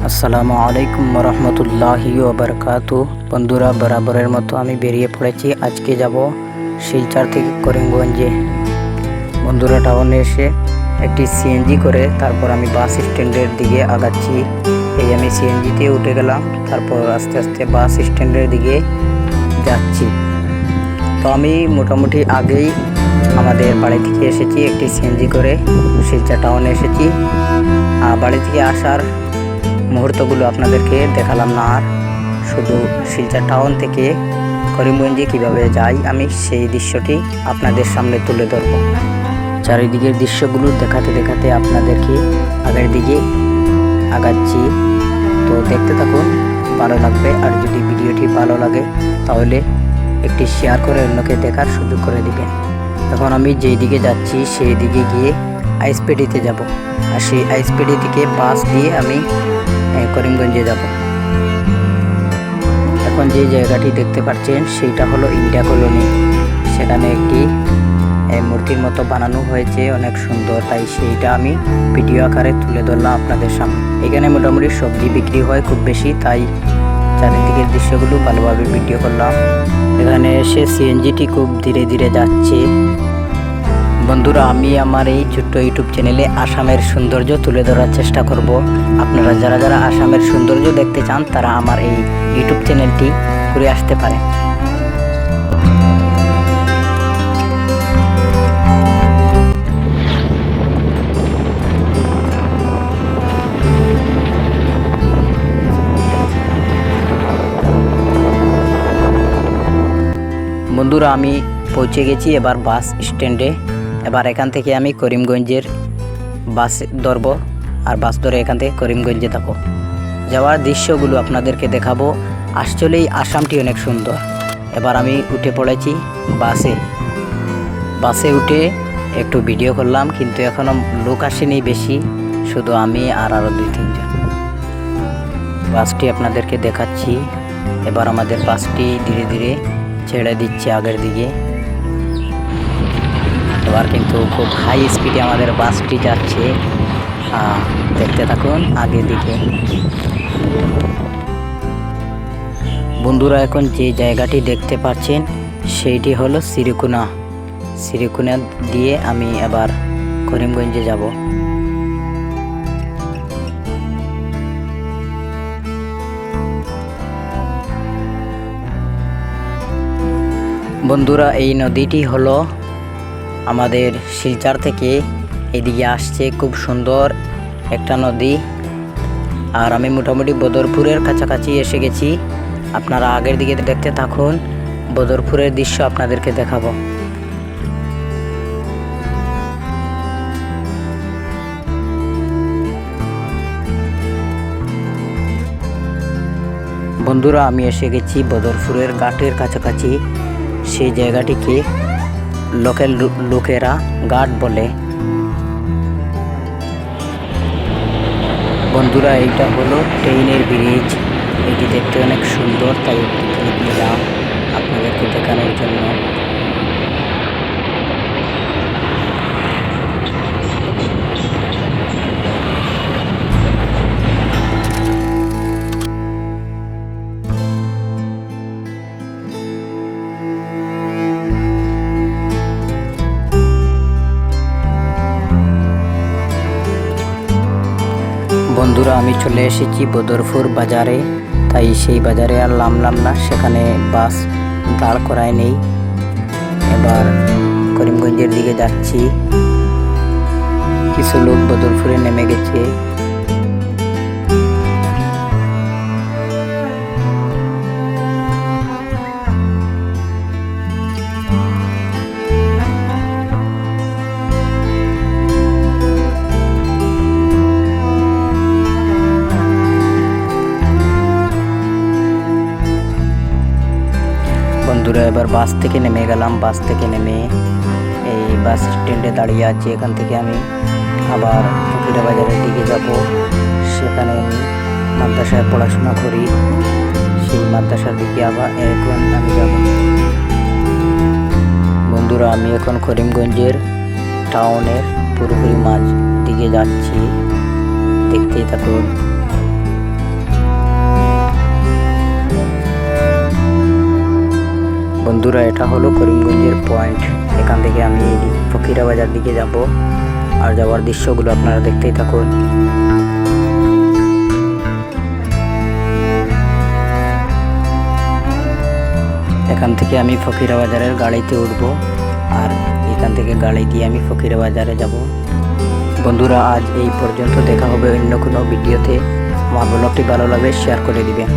আসসালামু আলাইকুম রহমতুল্লাহি ওবরকাতু। বন্ধুরা, বরাবরের মতো আমি বেরিয়ে পড়েছি। আজকে যাব শিলচর থেকে করিমগঞ্জে। বন্ধুরা, টাউনে এসে একটি সিএনজি করে তারপর আমি বাস স্ট্যান্ডের দিকে আগাচ্ছি। এই আমি সিএনজিতে উঠে গেলাম, তারপর আস্তে আস্তে বাস স্ট্যান্ডের দিকে যাচ্ছি। তো আমি মোটামুটি আগেই আমাদের বাড়ি থেকে এসেছি, একটি সিএনজি করে শিলচর টাউনে এসেছি। বাড়ি থেকে আসার মুহূর্তগুলো আপনাদেরকে দেখালাম না, আর শুধু শিলচর টাউন থেকে করিমগঞ্জে কীভাবে যাই আমি সেই দৃশ্যটি আপনাদের সামনে তুলে ধরব। চারিদিকের দৃশ্যগুলো দেখাতে দেখাতে আপনাদেরকে আগের দিকে আগাচ্ছি। তো দেখতে থাকুন, ভালো লাগবে। আর যদি ভিডিওটি ভালো লাগে তাহলে একটি শেয়ার করে অন্যকে দেখার সুযোগ করে দিবেন। এখন আমি যেই দিকে যাচ্ছি সেই দিকে গিয়ে আইএসপিডিতে যাব, আর সেই আইএসপিডি থেকে বাস দিয়ে আমি করিমগঞ্জে যাব। এখন যে জায়গাটি দেখতে পাচ্ছেন সেইটা হলো ইন্ডিয়া কলোনি। সেখানে একটি মূর্তির মতো বানানো হয়েছে, অনেক সুন্দর। তাই সেইটা আমি ভিডিও আকারে তুলে ধরলাম আপনাদের সামনে। এখানে মোটামুটি সবজি বিক্রি হয় খুব বেশি, তাই চারিদিকের দৃশ্যগুলো ভালোভাবে ভিডিও করলাম। এখানে এসে সিএনজিটি খুব ধীরে ধীরে যাচ্ছে। বন্ধুরা, আমি আমার এই ছোট্ট ইউটিউব চ্যানেলে আসামের সৌন্দর্য তুলে ধরার চেষ্টা করব। আপনারা যারা যারা আসামের সৌন্দর্য দেখতে চান তারা আমার এই ইউটিউব চ্যানেলটি ঘুরে আসতে পারে। বন্ধুরা, আমি পৌঁছে গেছি এবার বাস স্ট্যান্ডে। এবার এখান থেকে আমি করিমগঞ্জের বাস ধরবো, আর বাস ধরে এখান থেকে করিমগঞ্জে যাব। যাওয়ার দৃশ্যগুলো আপনাদেরকে দেখাবো। আসলেই আসামটি অনেক সুন্দর। এবার আমি উঠে পড়েছি বাসে উঠে একটু ভিডিও করলাম, কিন্তু এখনও লোক আসেনি বেশি, শুধু আমি আর আরও 2-3 জন। বাসটি আপনাদেরকে দেখাচ্ছি। এবার আমাদের বাসটি ধীরে ধীরে ছেড়ে দিচ্ছে আগের দিকে। এবার কিন্তু খুব হাই স্পিডে আমাদের বাসটি যাচ্ছে। দেখতে থাকুন আগের দিকে। বন্ধুরা, এখন যে জায়গাটি দেখতে পাচ্ছেন সেইটি হলো শ্রীকুনা দিয়ে আমি এবার করিমগঞ্জে যাব। বন্ধুরা, এই নদীটি হলো আমাদের শিলচর থেকে এদিকে আসছে, খুব সুন্দর একটা নদী। আর আমি মোটামুটি বদরপুরের কাছাকাছি এসে গেছি। আপনারা আগের দিকে দেখতে থাকুন, বদরপুরের দৃশ্য আপনাদেরকে দেখাবো। বন্ধুরা, আমি এসে গেছি বদরপুরের ঘাটের কাছাকাছি। সেই জায়গাটিকে লোকাল লোকেরা ঘাট বলে। বন্ধুরা, এইটা হলো ট্রেনের ব্রিজ। এটি দেখতে অনেক সুন্দর, তাই একটি ক্লিপ নিলাম আপনাদেরকে দেখানোর জন্য। বন্ধুরা, আমি চলে এসেছি বদরপুর বাজারে। তাই সেই বাজারে আর নামলাম না, সেখানে বাস দাঁড় করায় নেই। এবার করিমগঞ্জের দিকে যাচ্ছি। কিছু লোক বদরপুরে নেমে গেছে। বন্ধুরা, এবার বাস থেকে নেমে গেলাম। বাস থেকে নেমে এই বাস স্ট্যান্ডে দাঁড়িয়ে আছি। এখান থেকে আমি আবার ফকিরা বাজারের দিকে যাব। সেখানে আমি মাদ্রাসায় পড়াশোনা করি, সেই মাদ্রাসার দিকে আবার এখন আমি যাব। বন্ধুরা, আমি এখন করিমগঞ্জের টাউনের পুরোপুরি মাঝ দিকে যাচ্ছি, দেখতেই থাকুন। বন্ধুরা, এটা হলো করিমগঞ্জের পয়েন্ট। এখান থেকে আমি ফকিরা বাজার দিকে যাব, আর যাওয়ার দৃশ্যগুলো আপনারা দেখতেই থাকুন। এখান থেকে আমি ফকিরা বাজারের গাড়িতে উঠব, আর এখান থেকে গাড়ি দিয়ে আমি ফকিরা বাজারে যাব। বন্ধুরা, আজ এই পর্যন্ত। দেখা হবে অন্য কোনো ভিডিওতে। আমার ব্লগটি ভালো লাগলে শেয়ার করে দিবেন।